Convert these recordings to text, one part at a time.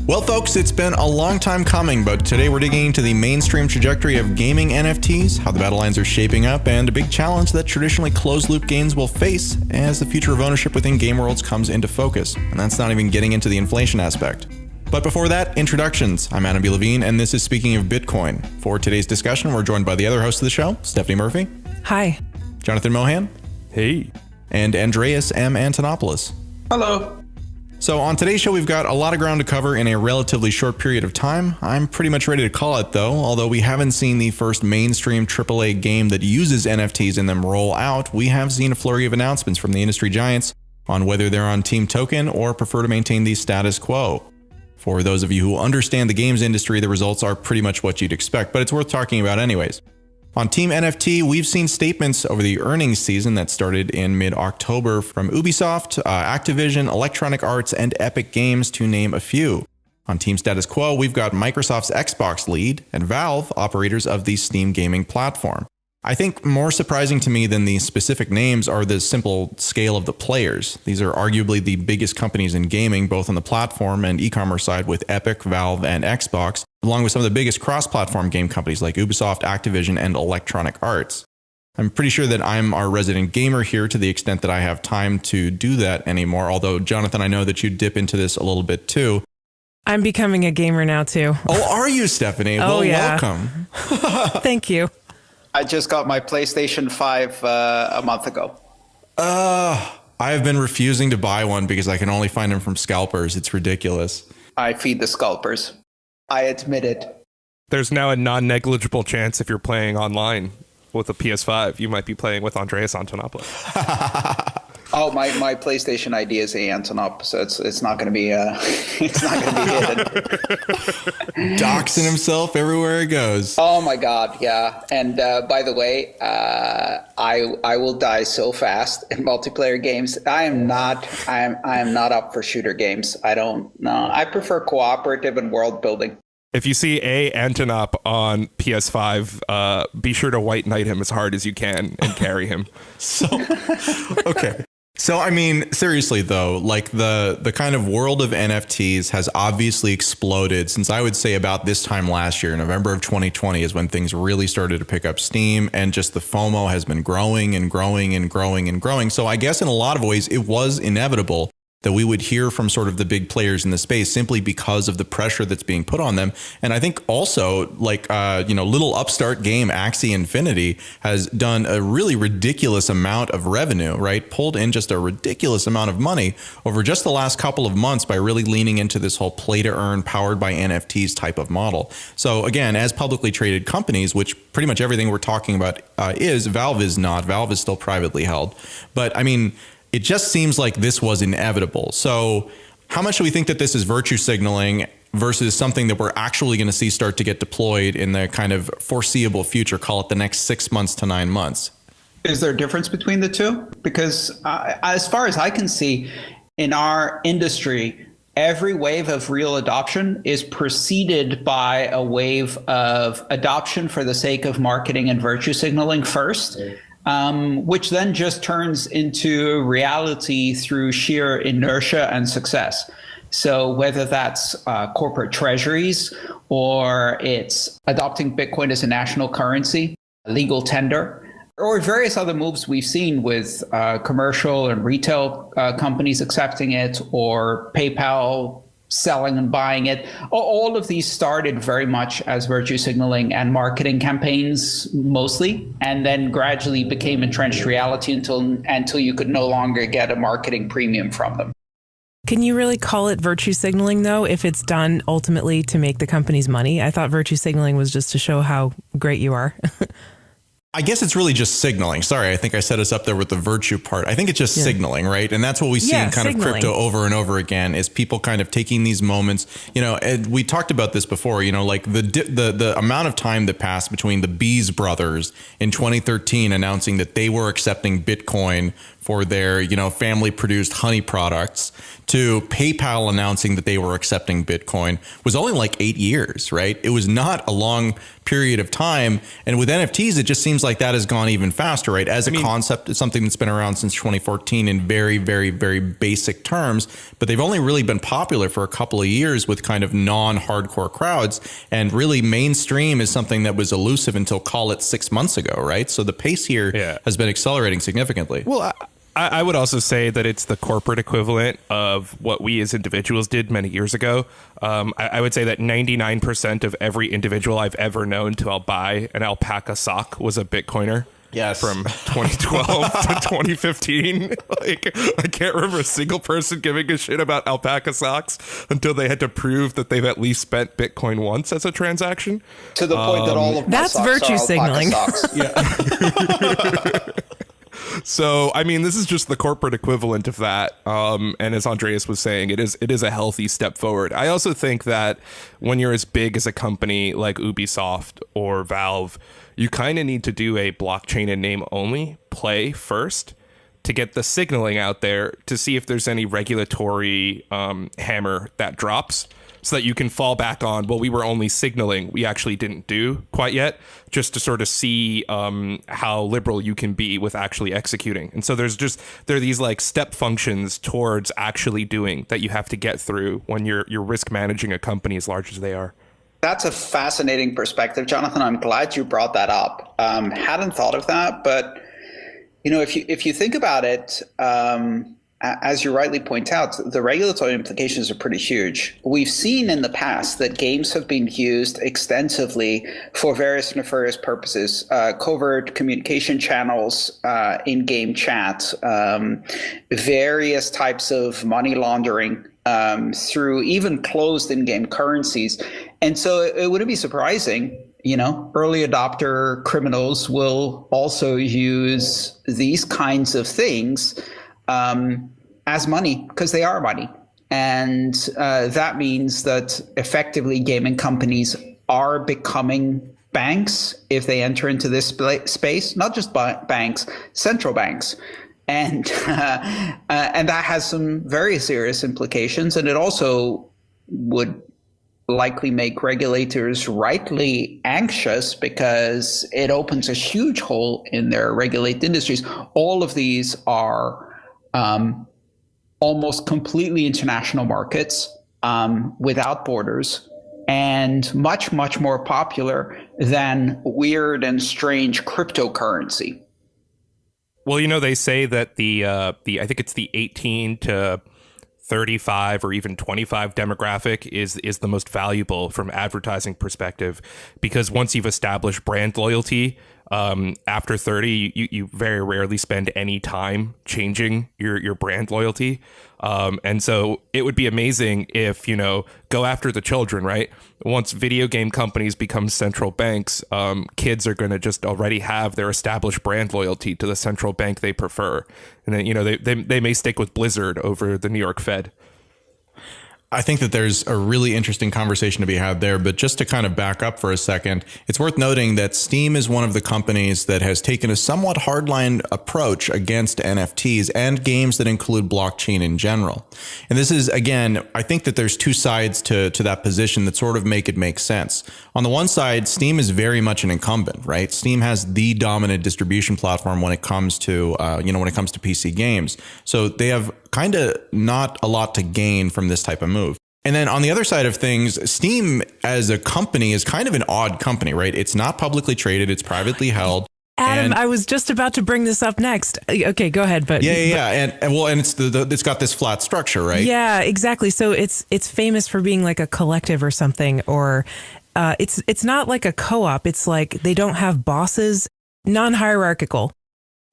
Well, folks, it's been a long time coming, but today we're digging into the mainstream trajectory of gaming NFTs, how the battle lines are shaping up, and a big challenge that traditionally closed-loop games will face as the future of ownership within game worlds comes into focus. And that's not even getting into the inflation aspect. But before that, introductions. I'm Adam B. Levine, and this is Speaking of Bitcoin. For today's discussion, we're joined by the other host of the show, Stephanie Murphy. Hi. Jonathan Mohan. Hey. And Andreas M. Antonopoulos. Hello. So on today's show, we've got a lot of ground to cover in a relatively short period of time. I'm pretty much ready to call it, though. Although we haven't seen the first mainstream AAA game that uses NFTs in them roll out, we have seen a flurry of announcements from the industry giants on whether they're on Team Token or prefer to maintain the status quo. For those of you who understand the games industry, the results are pretty much what you'd expect, but it's worth talking about anyways. On Team NFT, we've seen statements over the earnings season that started in mid-October from Ubisoft, Activision, Electronic Arts, and Epic Games, to name a few. On Team Status Quo, we've got Microsoft's Xbox lead and Valve, operators of the Steam gaming platform. I think more surprising to me than the specific names are the simple scale of the players. These are arguably the biggest companies in gaming, both on the platform and e-commerce side, with Epic, Valve, and Xbox, along with some of the biggest cross-platform game companies like Ubisoft, Activision, and Electronic Arts. I'm pretty sure that I'm our resident gamer here to the extent that I have time to do that anymore, although, Jonathan, I know that you dip into this a little bit too. I'm becoming a gamer now too. Oh, are you, Stephanie? Oh, well, yeah. Welcome. Thank you. I just got my PlayStation 5 a month ago. I have been refusing to buy one because I can only find them from scalpers. It's ridiculous. I feed the scalpers. I admit it. There's now a non-negligible chance if you're playing online with a PS5, you might be playing with Andreas Antonopoulos. Oh, my PlayStation ID is Antonop, so it's not going to be it's not going to be hidden. Doxing himself everywhere he goes. Oh my God, yeah. And by the way, I will die so fast in multiplayer games. I am not up for shooter games. I don't know. I prefer cooperative and world building. If you see Antonop on PS5, be sure to white knight him as hard as you can and carry him. Okay. So, I mean, seriously, though, like the kind of world of NFTs has obviously exploded since I would say about this time last year. November of 2020 is when things really started to pick up steam, and just the FOMO has been growing and growing and growing and growing. So I guess in a lot of ways, it was inevitable that we would hear from sort of the big players in the space simply because of the pressure that's being put on them. And I think also, like, little upstart game Axie Infinity has done a really ridiculous amount of revenue, right? Pulled in just a ridiculous amount of money over just the last couple of months by really leaning into this whole play to earn powered by NFTs type of model. So again, as publicly traded companies, which pretty much everything we're talking about is, Valve is not. Valve is still privately held. But I mean, it just seems like this was inevitable. So how much do we think that this is virtue signaling versus something that we're actually going to see start to get deployed in the kind of foreseeable future, call it the next 6 months to 9 months? Is there a difference between the two? Because as far as I can see, in our industry, every wave of real adoption is preceded by a wave of adoption for the sake of marketing and virtue signaling first. Which then just turns into reality through sheer inertia and success. So whether that's corporate treasuries or it's adopting Bitcoin as a national currency, legal tender, or various other moves we've seen with commercial and retail companies accepting it, or PayPal selling and buying it. All of these started very much as virtue signaling and marketing campaigns mostly, and then gradually became entrenched reality until you could no longer get a marketing premium from them. Can you really call it virtue signaling, though, if it's done ultimately to make the company's money? I thought virtue signaling was just to show how great you are. I guess it's really just signaling. Sorry, I think I set us up there with the virtue part. I think it's just signaling, right? And that's what we see in kind of crypto over and over again, is people kind of taking these moments. You know, and we talked about this before, you know, like the amount of time that passed between the Bees brothers in 2013 announcing that they were accepting Bitcoin for their, family produced honey products to PayPal announcing that they were accepting Bitcoin was only like 8 years, right? It was not a long period of time. And with NFTs, it just seems like that has gone even faster, right? As a concept, it's something that's been around since 2014 in very, very, very basic terms, but they've only really been popular for a couple of years with kind of non-hardcore crowds. And really mainstream is something that was elusive until call it 6 months ago, right? So the pace here has been accelerating significantly. Well, I would also say that it's the corporate equivalent of what we as individuals did many years ago. I would say that 99% of every individual I've ever known to buy an alpaca sock was a Bitcoiner. Yes. From 2012 to 2015. Like, I can't remember a single person giving a shit about alpaca socks until they had to prove that they've at least spent Bitcoin once as a transaction. To the point that all of my that's socks virtue are signaling. socks. Yeah. So, I mean, this is just the corporate equivalent of that. And as Andreas was saying, it is a healthy step forward. I also think that when you're as big as a company like Ubisoft or Valve, you kind of need to do a blockchain and name only play first to get the signaling out there to see if there's any regulatory hammer that drops, so that you can fall back on, well, we were only signaling, we actually didn't do quite yet, just to sort of see how liberal you can be with actually executing. And so there are these like step functions towards actually doing that you have to get through when you're risk managing a company as large as they are. That's a fascinating perspective, Jonathan. I'm glad you brought that up. Hadn't thought of that, but if you think about it, as you rightly point out, the regulatory implications are pretty huge. We've seen in the past that games have been used extensively for various nefarious purposes, covert communication channels, in-game chat, various types of money laundering through even closed in-game currencies. And so it wouldn't be surprising, early adopter criminals will also use these kinds of things as money, because they are money. And that means that effectively gaming companies are becoming banks if they enter into this space, not just banks, central banks. And that has some very serious implications. And it also would likely make regulators rightly anxious because it opens a huge hole in their regulated industries. All of these are almost completely international markets without borders, and much, much more popular than weird and strange cryptocurrency. Well, they say that the I think it's the 18 to 35 or even 25 demographic is the most valuable from advertising perspective, because once you've established brand loyalty, after 30, you very rarely spend any time changing your brand loyalty. And so it would be amazing if, go after the children, right? Once video game companies become central banks, kids are going to just already have their established brand loyalty to the central bank they prefer. And then, they may stick with Blizzard over the New York Fed. I think that there's a really interesting conversation to be had there. But just to kind of back up for a second, it's worth noting that Steam is one of the companies that has taken a somewhat hardline approach against NFTs and games that include blockchain in general. And this is, again, I think that there's two sides to that position that sort of make it make sense. On the one side, Steam is very much an incumbent, right? Steam has the dominant distribution platform when it comes to, PC games. So they have kind of not a lot to gain from this type of move. And then on the other side of things, Steam as a company is kind of an odd company, right? It's not publicly traded. It's privately held. Adam, I was just about to bring this up next. Okay, go ahead. But yeah. And it's got this flat structure, right? Yeah, exactly. So it's famous for being like a collective or something, or it's not like a co-op. It's like they don't have bosses, non-hierarchical.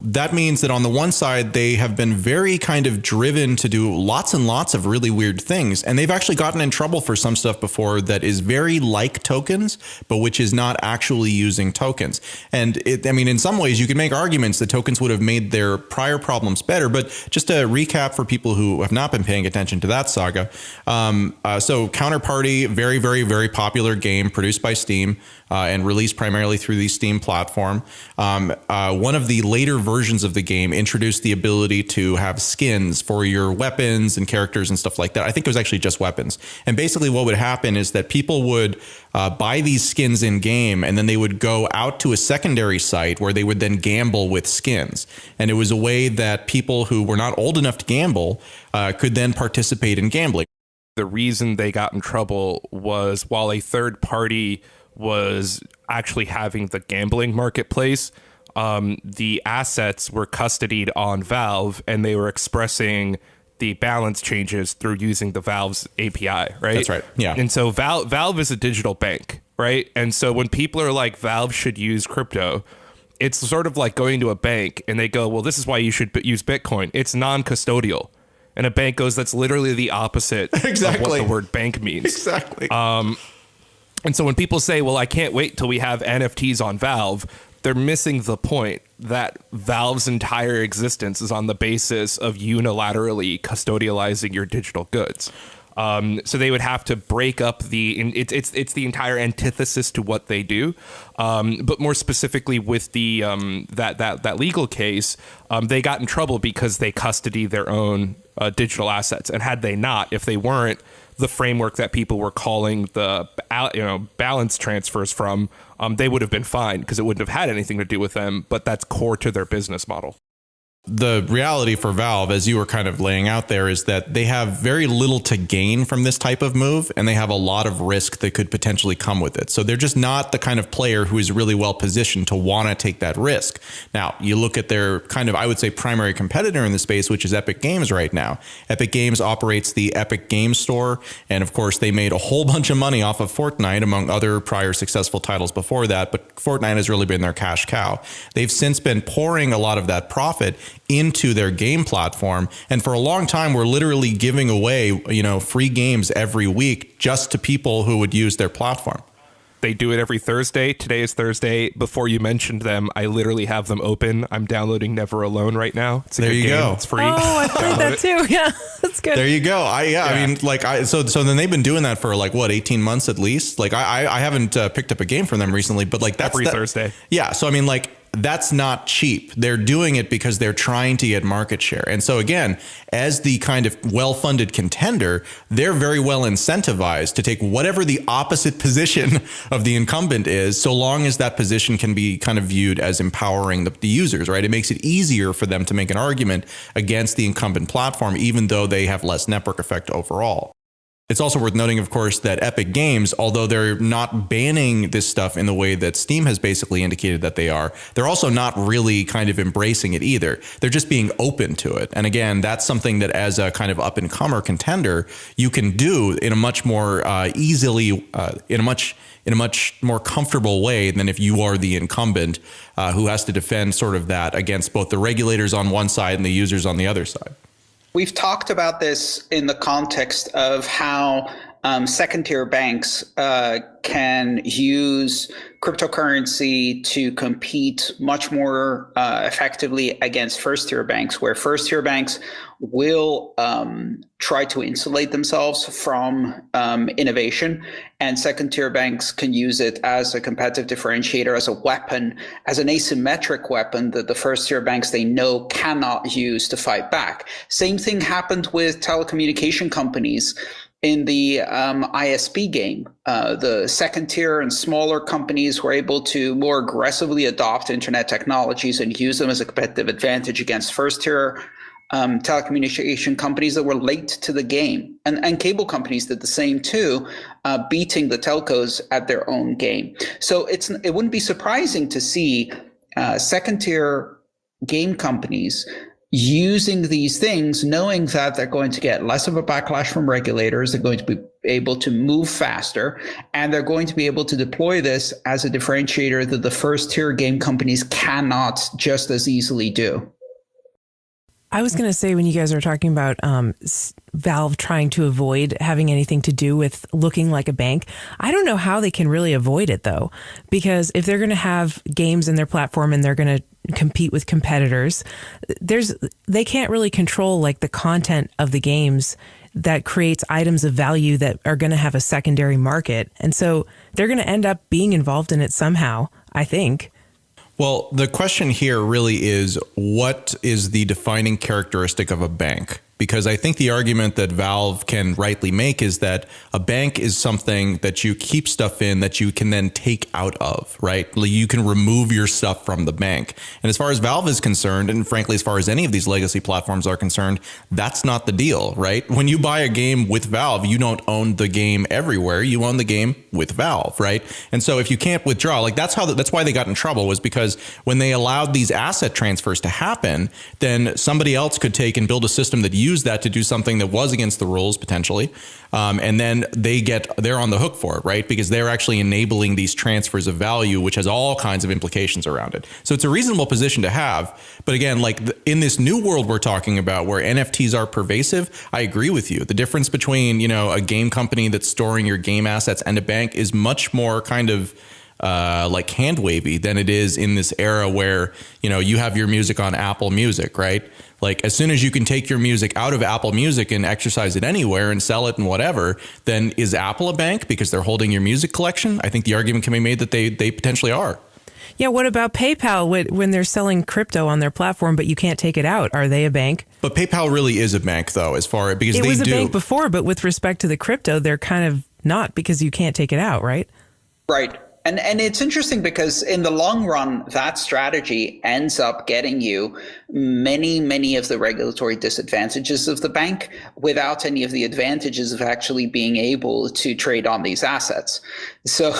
That means that on the one side, they have been very kind of driven to do lots and lots of really weird things. And they've actually gotten in trouble for some stuff before that is very like tokens, but which is not actually using tokens. And in some ways, you could make arguments that tokens would have made their prior problems better. But just to recap for people who have not been paying attention to that saga. So Counterparty, very, very, very popular game produced by Steam. and released primarily through the Steam platform. One of the later versions of the game introduced the ability to have skins for your weapons and characters and stuff like that. I think it was actually just weapons. And basically what would happen is that people would buy these skins in game, and then they would go out to a secondary site where they would then gamble with skins. And it was a way that people who were not old enough to gamble could then participate in gambling. The reason they got in trouble was while a third party was actually having the gambling marketplace, the assets were custodied on Valve, and they were expressing the balance changes through using the Valve's API, right? That's right. Yeah. And so Valve is a digital bank, right? And so when people are like, Valve should use crypto, it's sort of like going to a bank and they go, well, this is why you should use Bitcoin. It's non-custodial. And a bank goes, that's literally the opposite of what the word bank means. Exactly. And so when people say, well, I can't wait till we have NFTs on Valve, they're missing the point that Valve's entire existence is on the basis of unilaterally custodializing your digital goods. So they would have to break up it's the entire antithesis to what they do. But more specifically with the that legal case, they got in trouble because they custody their own digital assets. And had they not, if they weren't the framework that people were calling the balance transfers from, they would have been fine because it wouldn't have had anything to do with them. But that's core to their business model. The reality for Valve, as you were kind of laying out there, is that they have very little to gain from this type of move, and they have a lot of risk that could potentially come with it. So they're just not the kind of player who is really well positioned to want to take that risk. Now, you look at their kind of, I would say, primary competitor in the space, which is Epic Games right now. Epic Games operates the Epic Games Store, and of course, they made a whole bunch of money off of Fortnite, among other prior successful titles before that, but Fortnite has really been their cash cow. They've since been pouring a lot of that profit into their game platform, and for a long time we're literally giving away free games every week just to people who would use their platform. They do it every Thursday. Today is Thursday. Before you mentioned them, I literally have them open. I'm downloading Never Alone right now. It's a there good you game. go. It's free. Oh, I played that too. Yeah, that's good. There you go. I mean, so then they've been doing that for 18 months at least. I haven't picked up a game from them recently, but that's every Thursday. Yeah. So I mean, that's not cheap. They're doing it because they're trying to get market share. And so again, as the kind of well-funded contender, they're very well incentivized to take whatever the opposite position of the incumbent is, so long as that position can be kind of viewed as empowering the users, right? It makes it easier for them to make an argument against the incumbent platform, even though they have less network effect overall. It's also worth noting, of course, that Epic Games, although they're not banning this stuff in the way that Steam has basically indicated that they are, they're also not really kind of embracing it either. They're just being open to it. And again, that's something that as a kind of up-and-comer contender, you can do in a much more easily, in a much more comfortable way than if you are the incumbent who has to defend sort of that against both the regulators on one side and the users on the other side. We've talked about this in the context of how second-tier banks can use cryptocurrency to compete much more effectively against first-tier banks, where first-tier banks will try to insulate themselves from innovation, and second-tier banks can use it as a competitive differentiator, as a weapon, as an asymmetric weapon that the first-tier banks they know cannot use to fight back. Same thing happened with telecommunication companies in the ISP game. The second tier and smaller companies were able to more aggressively adopt internet technologies and use them as a competitive advantage against first tier telecommunication companies that were late to the game. And cable companies did the same too, beating the telcos at their own game. So it wouldn't be surprising to see second tier game companies using these things, knowing that they're going to get less of a backlash from regulators, they're going to be able to move faster, and they're going to be able to deploy this as a differentiator that the first tier game companies cannot just as easily do. I was going to say, when you guys are talking about Valve trying to avoid having anything to do with looking like a bank, I don't know how they can really avoid it, though, because if they're going to have games in their platform and they're going to compete with competitors, they can't really control the content of the games that creates items of value that are going to have a secondary market. And so they're going to end up being involved in it somehow, I think. Well, the question here really is, what is the defining characteristic of a bank? Because I think the argument that Valve can rightly make is that a bank is something that you keep stuff in that you can then take out of, right? You can remove your stuff from the bank. And as far as Valve is concerned, and frankly, as far as any of these legacy platforms are concerned, that's not the deal, right? When you buy a game with Valve, you don't own the game everywhere. You own the game with Valve, right? And so if you can't withdraw, like that's why they got in trouble, was because when they allowed these asset transfers to happen, then somebody else could take and build a system that used that to do something that was against the rules potentially. And then they're on the hook for it, right? Because they're actually enabling these transfers of value, which has all kinds of implications around it. So it's a reasonable position to have. But again, like in this new world we're talking about where NFTs are pervasive, I agree with you. The difference between, you know, a game company that's storing your game assets and a bank is much more kind of like hand wavy than it is in this era where, you know, you have your music on Apple Music, right? Like as soon as you can take your music out of Apple Music and exercise it anywhere and sell it and whatever, then is Apple a bank because they're holding your music collection? I think the argument can be made that they potentially are. Yeah. What about PayPal when they're selling crypto on their platform, but you can't take it out? Are they a bank? But PayPal really is a bank, though, because it was a bank before, but with respect to the crypto, they're kind of not, because you can't take it out, right? Right. And it's interesting because in the long run, that strategy ends up getting you many of the regulatory disadvantages of the bank without any of the advantages of actually being able to trade on these assets. So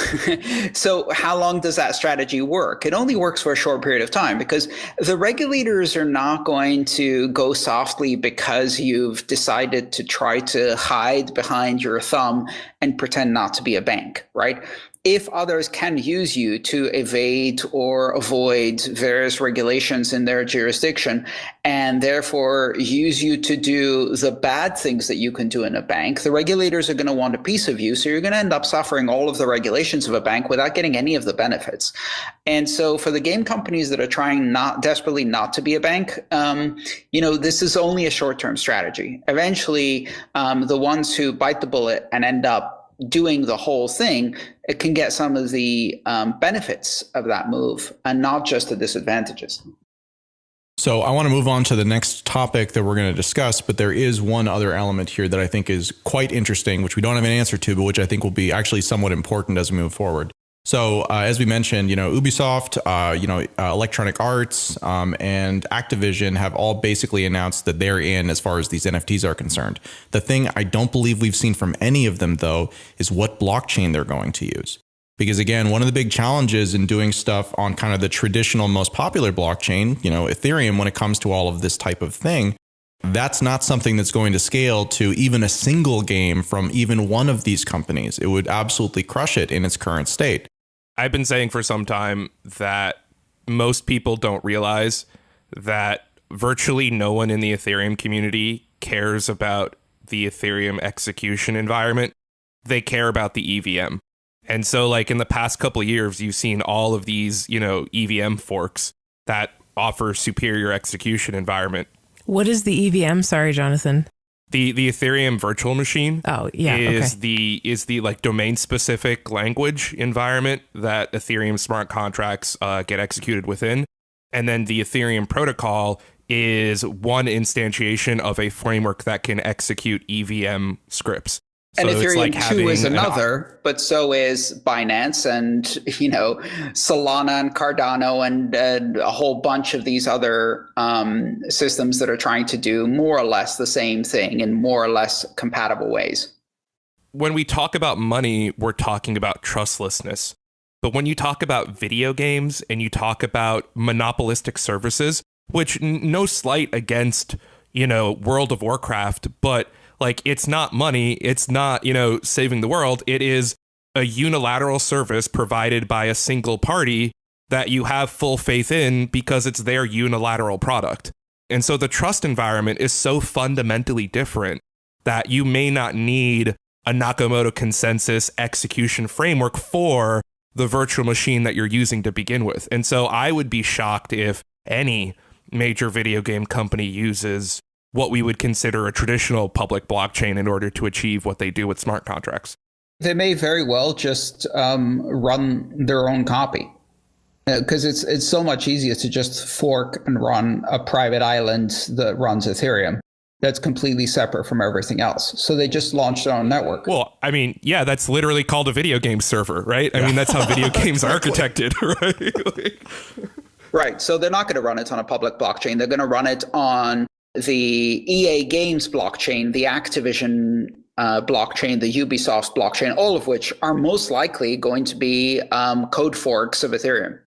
how long does that strategy work? It only works for a short period of time because the regulators are not going to go softly because you've decided to try to hide behind your thumb and pretend not to be a bank, right? If others can use you to evade or avoid various regulations in their jurisdiction and therefore use you to do the bad things that you can do in a bank, the regulators are going to want a piece of you. So you're going to end up suffering all of the regulations of a bank without getting any of the benefits. And so for the game companies that are trying desperately not to be a bank, this is only a short-term strategy. Eventually, the ones who bite the bullet and end up doing the whole thing, it can get some of the benefits of that move and not just the disadvantages. So I want to move on to the next topic that we're going to discuss, but there is one other element here that I think is quite interesting, which we don't have an answer to, but which I think will be actually somewhat important as we move forward. So as we mentioned, Ubisoft, Electronic Arts and Activision have all basically announced that they're in as far as these NFTs are concerned. The thing I don't believe we've seen from any of them, though, is what blockchain they're going to use. Because, again, one of the big challenges in doing stuff on kind of the traditional, most popular blockchain, Ethereum, when it comes to all of this type of thing, that's not something that's going to scale to even a single game from even one of these companies. It would absolutely crush it in its current state. I've been saying for some time that most people don't realize that virtually no one in the Ethereum community cares about the Ethereum execution environment. They care about the EVM. And so like in the past couple of years, you've seen all of these, EVM forks that offer superior execution environment. What is the EVM? Sorry, Jonathan. The Ethereum virtual machine is the like domain specific language environment that Ethereum smart contracts get executed within. And then the Ethereum protocol is one instantiation of a framework that can execute EVM scripts. And so Ethereum 2 is another, but so is Binance and, Solana and Cardano and a whole bunch of these other systems that are trying to do more or less the same thing in more or less compatible ways. When we talk about money, we're talking about trustlessness. But when you talk about video games and you talk about monopolistic services, which no slight against, World of Warcraft, but like, it's not money. It's not, saving the world. It is a unilateral service provided by a single party that you have full faith in because it's their unilateral product. And so the trust environment is so fundamentally different that you may not need a Nakamoto consensus execution framework for the virtual machine that you're using to begin with. And so I would be shocked if any major video game company uses what we would consider a traditional public blockchain in order to achieve what they do with smart contracts. They may very well just run their own copy, because it's so much easier to just fork and run a private island that runs Ethereum that's completely separate from everything else. So they just launched their own network. Well, I mean, yeah, that's literally called a video game server, right? I mean, that's how video games are architected, right? Right. So they're not going to run it on a public blockchain. They're going to run it on the EA Games blockchain, the Activision blockchain, the Ubisoft blockchain, all of which are most likely going to be code forks of Ethereum.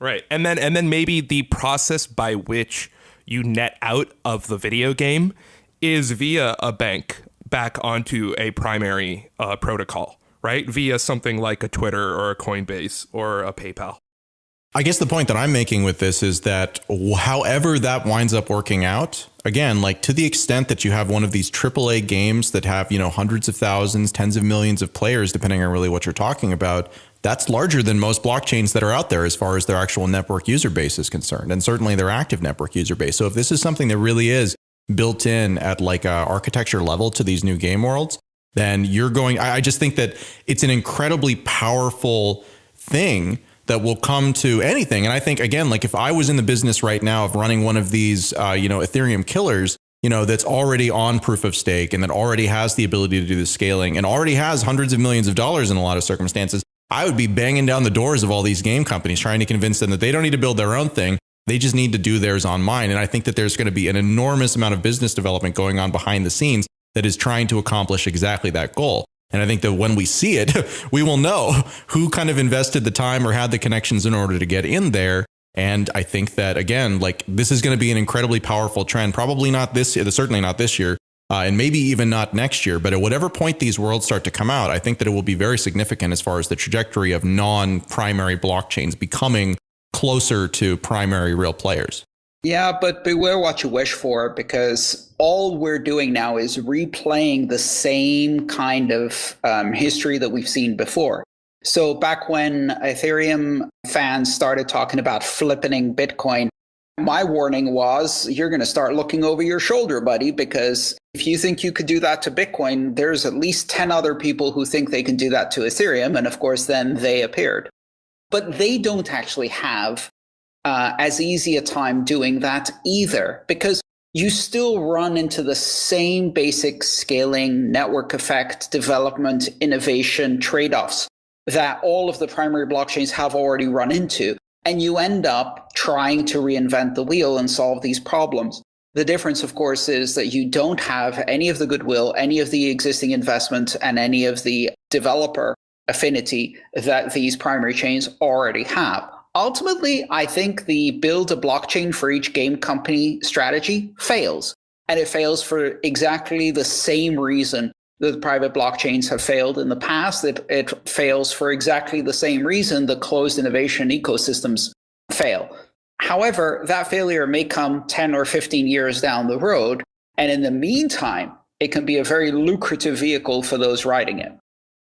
Right. And then maybe the process by which you net out of the video game is via a bank back onto a primary protocol, right? Via something like a Twitter or a Coinbase or a PayPal. I guess the point that I'm making with this is that however that winds up working out, again, like to the extent that you have one of these AAA games that have, hundreds of thousands, tens of millions of players, depending on really what you're talking about, that's larger than most blockchains that are out there as far as their actual network user base is concerned, and certainly their active network user base. So if this is something that really is built in at like a architecture level to these new game worlds, then I just think that it's an incredibly powerful thing that will come to anything. And I think, again, like if I was in the business right now of running one of these, Ethereum killers, that's already on proof of stake and that already has the ability to do the scaling and already has hundreds of millions of dollars in a lot of circumstances, I would be banging down the doors of all these game companies trying to convince them that they don't need to build their own thing. They just need to do theirs on mine. And I think that there's going to be an enormous amount of business development going on behind the scenes that is trying to accomplish exactly that goal. And I think that when we see it, we will know who kind of invested the time or had the connections in order to get in there. And I think that, again, like this is going to be an incredibly powerful trend, probably not this year, certainly not this year, and maybe even not next year. But at whatever point these worlds start to come out, I think that it will be very significant as far as the trajectory of non-primary blockchains becoming closer to primary real players. Yeah, but beware what you wish for, because all we're doing now is replaying the same kind of history that we've seen before. So back when Ethereum fans started talking about flipping Bitcoin, my warning was you're going to start looking over your shoulder, buddy, because if you think you could do that to Bitcoin, there's at least 10 other people who think they can do that to Ethereum. And of course, then they appeared. But they don't actually have as easy a time doing that either, because you still run into the same basic scaling, network effect, development, innovation trade-offs that all of the primary blockchains have already run into. And you end up trying to reinvent the wheel and solve these problems. The difference, of course, is that you don't have any of the goodwill, any of the existing investment, and any of the developer affinity that these primary chains already have. Ultimately, I think the build a blockchain for each game company strategy fails. And it fails for exactly the same reason that the private blockchains have failed in the past. It fails for exactly the same reason that closed innovation ecosystems fail. However, that failure may come 10 or 15 years down the road. And in the meantime, it can be a very lucrative vehicle for those riding it.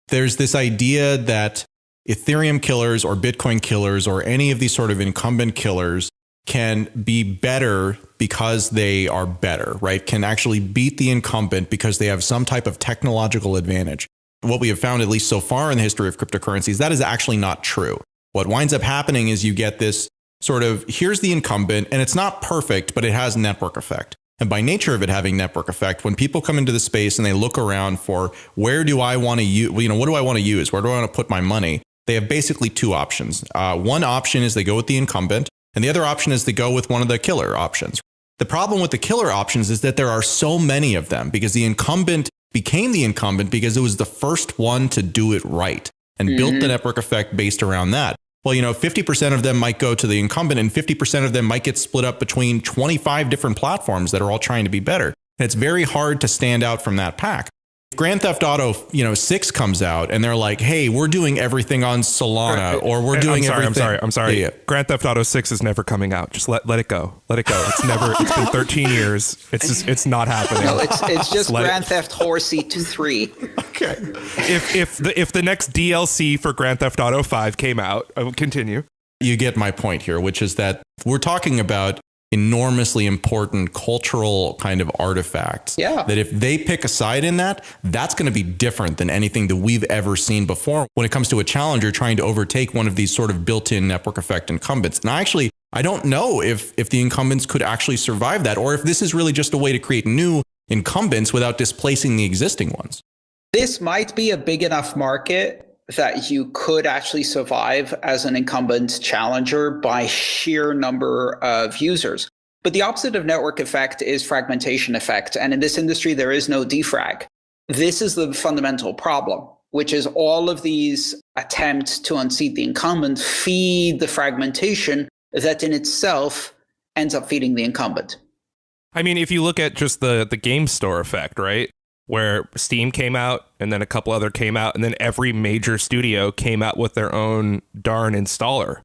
There's this idea that Ethereum killers or Bitcoin killers or any of these sort of incumbent killers can be better because they are better, right? Can actually beat the incumbent because they have some type of technological advantage. What we have found, at least so far in the history of cryptocurrencies, that is actually not true. What winds up happening is you get this sort of, here's the incumbent, and it's not perfect, but it has network effect. And by nature of it having network effect, when people come into the space and they look around for where do I want to use, what do I want to use? Where do I want to put my money? They have basically two options. One option is they go with the incumbent, and the other option is they go with one of the killer options. The problem with the killer options is that there are so many of them because the incumbent became the incumbent because it was the first one to do it right and built the network effect based around that. Well, 50% of them might go to the incumbent and 50% of them might get split up between 25 different platforms that are all trying to be better. And it's very hard to stand out from that pack. Grand Theft Auto, 6 comes out and they're like, hey, we're doing everything on Solana or we're doing everything. I'm sorry. Yeah. Grand Theft Auto 6 is never coming out. Just let it go. Let it go. It's been 13 years. It's not happening. No, it's just Grand Theft Horsey 3. Okay. If the next DLC for Grand Theft Auto 5 came out, I will continue. You get my point here, which is that we're talking about enormously important cultural kind of artifacts. Yeah. That if they pick a side in that, that's going to be different than anything that we've ever seen before when it comes to a challenger trying to overtake one of these sort of built-in network effect incumbents. And I don't know if the incumbents could actually survive that, or if this is really just a way to create new incumbents without displacing the existing ones. This might be a big enough market that you could actually survive as an incumbent challenger by sheer number of users. But the opposite of network effect is fragmentation effect. And in this industry, there is no defrag. This is the fundamental problem, which is all of these attempts to unseat the incumbent feed the fragmentation that in itself ends up feeding the incumbent. I mean, if you look at just the game store effect, right? Where Steam came out and then a couple other came out and then every major studio came out with their own darn installer.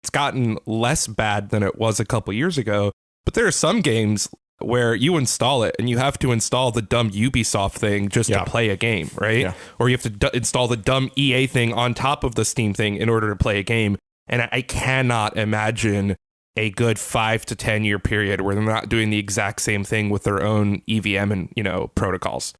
It's gotten less bad than it was a couple years ago, but there are some games where you install it and you have to install the dumb Ubisoft thing just to play a game, right? Yeah. Or you have to install the dumb EA thing on top of the Steam thing in order to play a game. And I cannot imagine a good 5 to 10 year period where they're not doing the exact same thing with their own EVM and, protocols.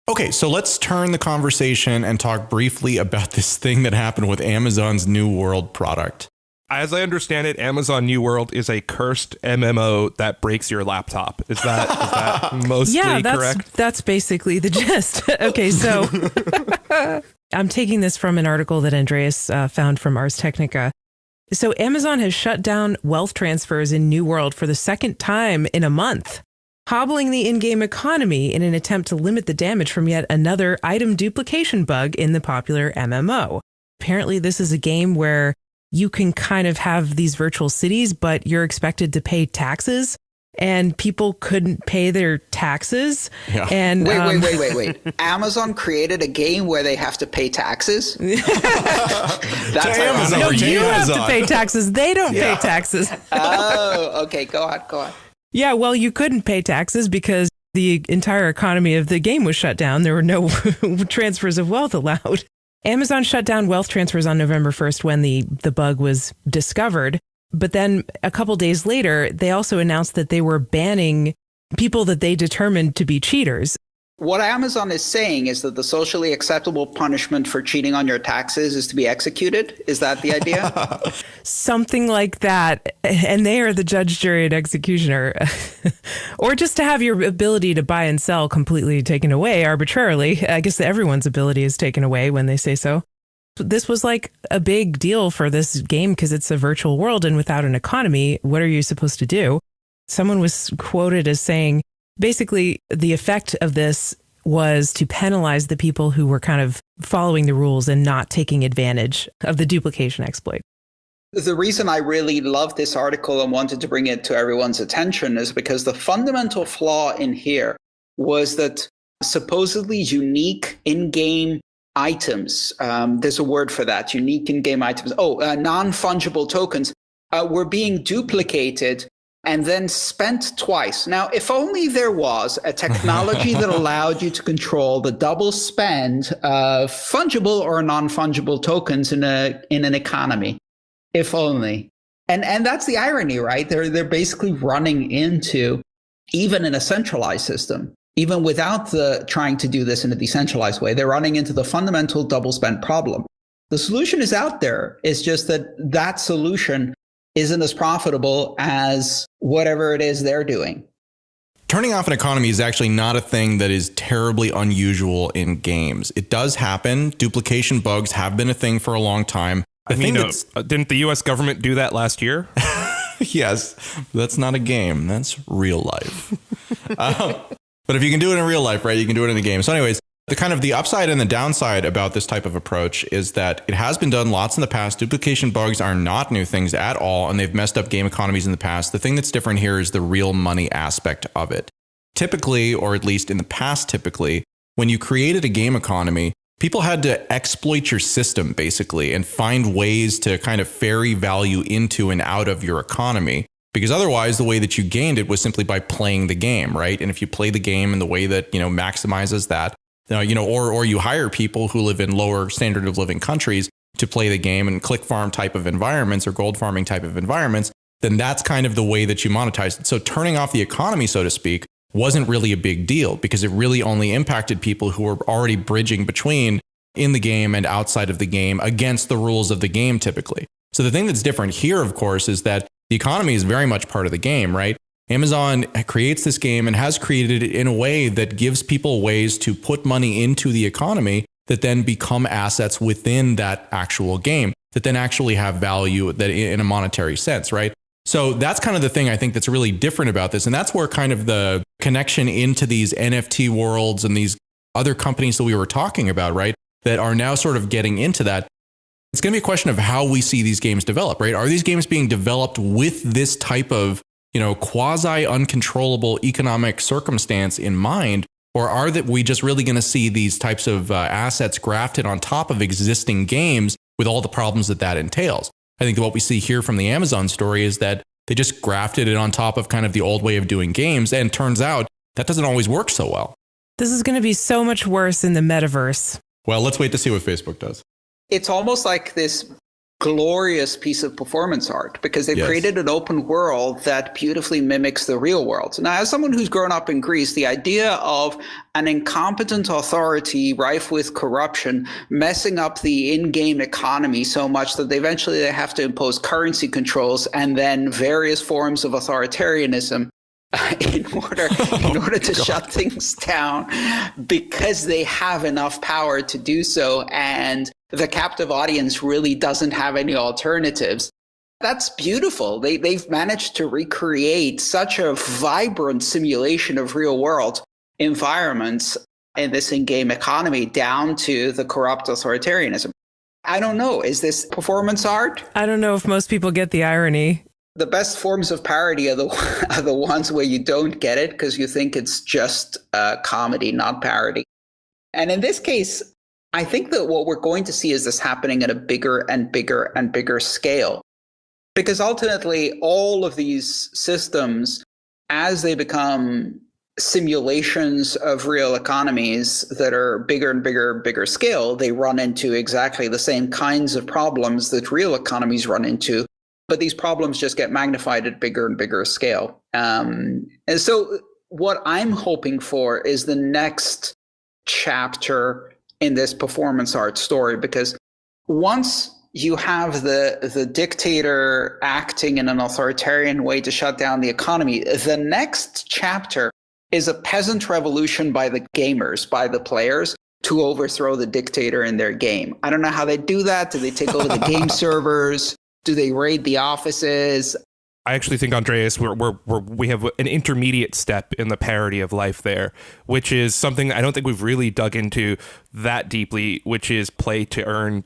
Okay, so let's turn the conversation and talk briefly about this thing that happened with Amazon's New World product. As I understand it, Amazon New World is a cursed MMO that breaks your laptop. Is that mostly correct? That's basically the gist. Okay, so I'm taking this from an article that Andreas found from Ars Technica. So Amazon has shut down wealth transfers in New World for the second time in a month, hobbling the in-game economy in an attempt to limit the damage from yet another item duplication bug in the popular MMO. Apparently, this is a game where you can kind of have these virtual cities, but you're expected to pay taxes, and people couldn't pay their taxes. Yeah. And Wait. Amazon created a game where they have to pay taxes? That's Amazon. No, you have to pay taxes. They don't pay taxes. Oh, okay. Go on. Yeah, well, you couldn't pay taxes because the entire economy of the game was shut down. There were no transfers of wealth allowed. Amazon shut down wealth transfers on November 1st when the bug was discovered. But then a couple days later, they also announced that they were banning people that they determined to be cheaters. What Amazon is saying is that the socially acceptable punishment for cheating on your taxes is to be executed. Is that the idea? Something like that. And they are the judge, jury, and executioner. Or just to have your ability to buy and sell completely taken away arbitrarily. I guess everyone's ability is taken away when they say so. This was like a big deal for this game because it's a virtual world, and without an economy, what are you supposed to do? Someone was quoted as saying, basically, the effect of this was to penalize the people who were kind of following the rules and not taking advantage of the duplication exploit. The reason I really love this article and wanted to bring it to everyone's attention is because the fundamental flaw in here was that supposedly unique in-game items, there's a word for that, unique in-game items, non-fungible tokens, were being duplicated and then spent twice. Now, if only there was a technology that allowed you to control the double spend of fungible or non-fungible tokens in an economy. If only. And that's the irony, right? They're basically running into, even in a centralized system, even without the trying to do this in a decentralized way, they're running into the fundamental double spend problem. The solution is out there. It's just that solution isn't as profitable as whatever it is they're doing. Turning off an economy is actually not a thing that is terribly unusual in games. It does happen. Duplication bugs have been a thing for a long time. Didn't the U.S. government do that last year? Yes, that's not a game. That's real life. But if you can do it in real life, right, you can do it in a game. So anyways, the upside and the downside about this type of approach is that it has been done lots in the past. Duplication bugs are not new things at all, and they've messed up game economies in the past. The thing that's different here is the real money aspect of it. Typically, or at least in the past typically, when you created a game economy, people had to exploit your system basically and find ways to kind of ferry value into and out of your economy. Because otherwise, the way that you gained it was simply by playing the game, right? And if you play the game in the way that, maximizes that, or you hire people who live in lower standard of living countries to play the game and click farm type of environments or gold farming type of environments, then that's kind of the way that you monetize it. So turning off the economy, so to speak, wasn't really a big deal because it really only impacted people who were already bridging between in the game and outside of the game against the rules of the game typically. So the thing that's different here, of course, is that the economy is very much part of the game, right? Amazon creates this game and has created it in a way that gives people ways to put money into the economy that then become assets within that actual game that then actually have value that in a monetary sense, right? So that's kind of the thing I think that's really different about this. And that's where kind of the connection into these NFT worlds and these other companies that we were talking about, right, that are now sort of getting into that. It's going to be a question of how we see these games develop, right? Are these games being developed with this type of, quasi uncontrollable economic circumstance in mind? Or are that we just really going to see these types of assets grafted on top of existing games with all the problems that entails? I think that what we see here from the Amazon story is that they just grafted it on top of kind of the old way of doing games. And turns out that doesn't always work so well. This is going to be so much worse in the metaverse. Well, let's wait to see what Facebook does. It's almost like this glorious piece of performance art because they've created an open world that beautifully mimics the real world. Now, as someone who's grown up in Greece, the idea of an incompetent authority rife with corruption messing up the in-game economy so much that eventually they have to impose currency controls and then various forms of authoritarianism in order to shut things down because they have enough power to do so, and the captive audience really doesn't have any alternatives. That's beautiful. They've managed to recreate such a vibrant simulation of real world environments in this in-game economy down to the corrupt authoritarianism. I don't know. Is this performance art? I don't know if most people get the irony. The best forms of parody are the ones where you don't get it because you think it's just comedy, not parody. And in this case, I think that what we're going to see is this happening at a bigger and bigger and bigger scale. Because ultimately, all of these systems, as they become simulations of real economies that are bigger and bigger, bigger scale, they run into exactly the same kinds of problems that real economies run into. But these problems just get magnified at bigger and bigger scale. And so what I'm hoping for is the next chapter in this performance art story, because once you have the dictator acting in an authoritarian way to shut down the economy, the next chapter is a peasant revolution by the gamers, by the players, to overthrow the dictator in their game. I don't know how they do that. Do they take over the game servers? Do they raid the offices? I actually think, Andreas, we have an intermediate step in the parody of life there, which is something I don't think we've really dug into that deeply, which is play to earn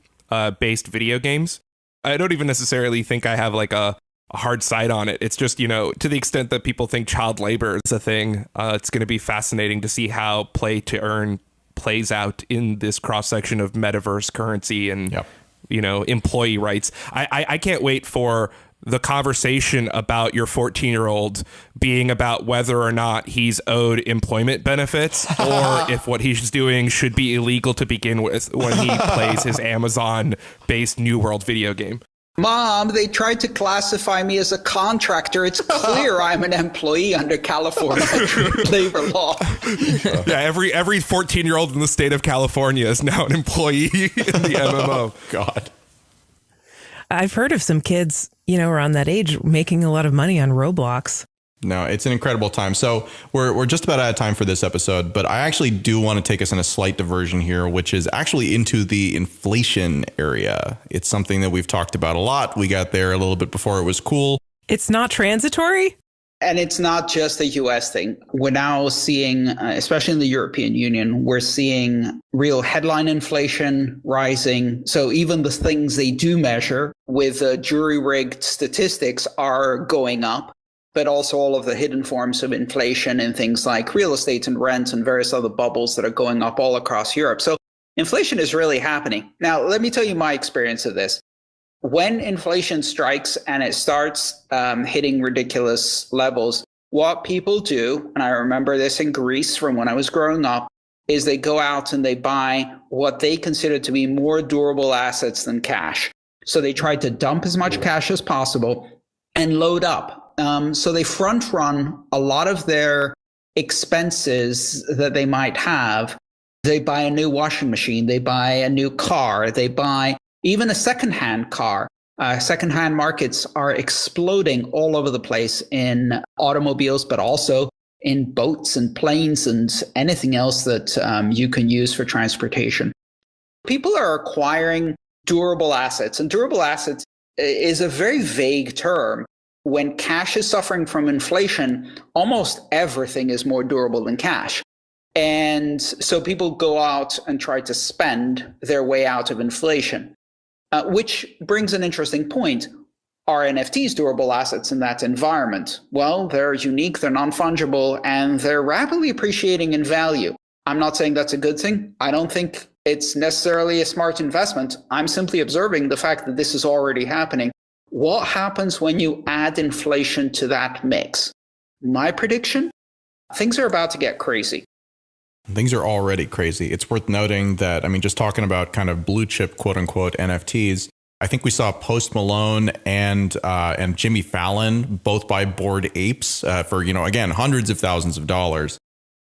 based video games. I don't even necessarily think I have like a hard side on it. It's just, to the extent that people think child labor is a thing, it's going to be fascinating to see how play to earn plays out in this cross section of metaverse currency and employee rights. I can't wait for the conversation about your 14-year-old being about whether or not he's owed employment benefits or if what he's doing should be illegal to begin with when he plays his Amazon-based New World video game. Mom, they tried to classify me as a contractor. It's clear I'm an employee under California labor law. Yeah, every 14-year-old in the state of California is now an employee in the MMO. Oh, God. I've heard of some kids, around that age making a lot of money on Roblox. No, it's an incredible time. So we're just about out of time for this episode, but I actually do want to take us in a slight diversion here, which is actually into the inflation area. It's something that we've talked about a lot. We got there a little bit before it was cool. It's not transitory? And it's not just a US thing. We're now seeing, especially in the European Union, we're seeing real headline inflation rising. So even the things they do measure with jury-rigged statistics are going up, but also all of the hidden forms of inflation in things like real estate and rent and various other bubbles that are going up all across Europe. So inflation is really happening. Now, let me tell you my experience of this. When inflation strikes and it starts hitting ridiculous levels, what people do, and I remember this in Greece from when I was growing up, is they go out and they buy what they consider to be more durable assets than cash. So they try to dump as much cash as possible and load up. So they front run a lot of their expenses that they might have. They buy a new washing machine, they buy a new car, they buy even a secondhand car. Secondhand markets are exploding all over the place in automobiles, but also in boats and planes and anything else that you can use for transportation. People are acquiring durable assets, and durable assets is a very vague term. When cash is suffering from inflation, almost everything is more durable than cash. And so people go out and try to spend their way out of inflation, which brings an interesting point. Are NFTs durable assets in that environment? Well, they're unique, they're non-fungible, and they're rapidly appreciating in value. I'm not saying that's a good thing. I don't think it's necessarily a smart investment. I'm simply observing the fact that this is already happening. What happens when you add inflation to that mix? My prediction? Things are about to get crazy. Things are already crazy. It's worth noting that, I mean, just talking about kind of blue chip, quote unquote, NFTs, I think we saw Post Malone and Jimmy Fallon both buy Bored Apes for, again, hundreds of thousands of dollars.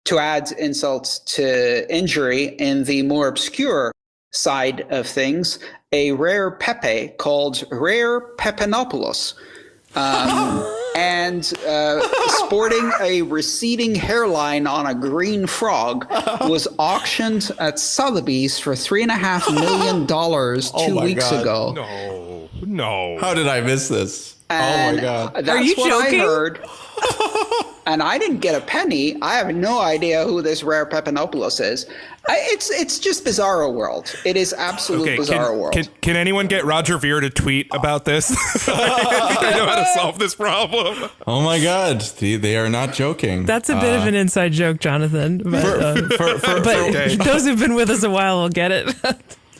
To add insult to injury, in the more obscure side of things, a rare Pepe called Rare Antonopoulos, and sporting a receding hairline on a green frog, was auctioned at Sotheby's for $3.5 million 2 weeks ago. No. How did I miss this? And oh my God. That's Are you what joking? I heard. And I didn't get a penny. I have no idea who this Rare Antonopoulos is. It's just bizarro world. It is absolute bizarro world. Can anyone get Roger Ver to tweet about this? I know how to solve this problem. Oh my God. They are not joking. That's a bit of an inside joke, Jonathan. But, but those who've been with us a while will get it.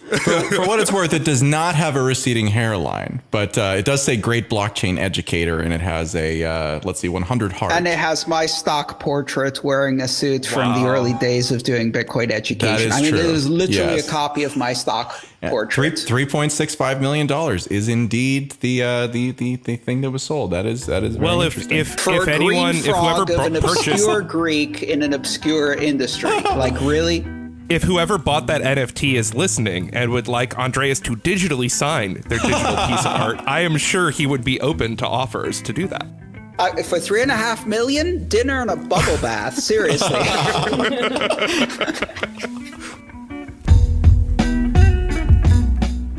For what it's worth, it does not have a receding hairline, but it does say great blockchain educator, and it has a, 100 hearts. And it has my stock portrait wearing a suit from the early days of doing Bitcoin education. That is true. It is literally Yes. a copy of my stock portrait. $3.65 million is indeed the thing that was sold. That is very interesting. For if a anyone, green if whoever frog of an purchased, obscure Greek in an obscure industry. Like, really? if whoever bought that NFT is listening and would like Andreas to digitally sign their digital piece of art, I am sure he would be open to offers to do that. For $3.5 million, dinner and a bubble bath. Seriously.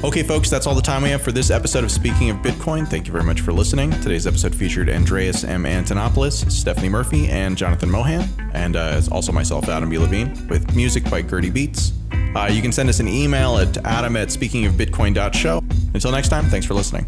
Okay, folks, that's all the time we have for this episode of Speaking of Bitcoin. Thank you very much for listening. Today's episode featured Andreas M. Antonopoulos, Stephanie Murphy, and Jonathan Mohan, and also myself, Adam B. Levine, with music by Gertie Beats. You can send us an email at adam@speakingofbitcoin.show. Until next time, thanks for listening.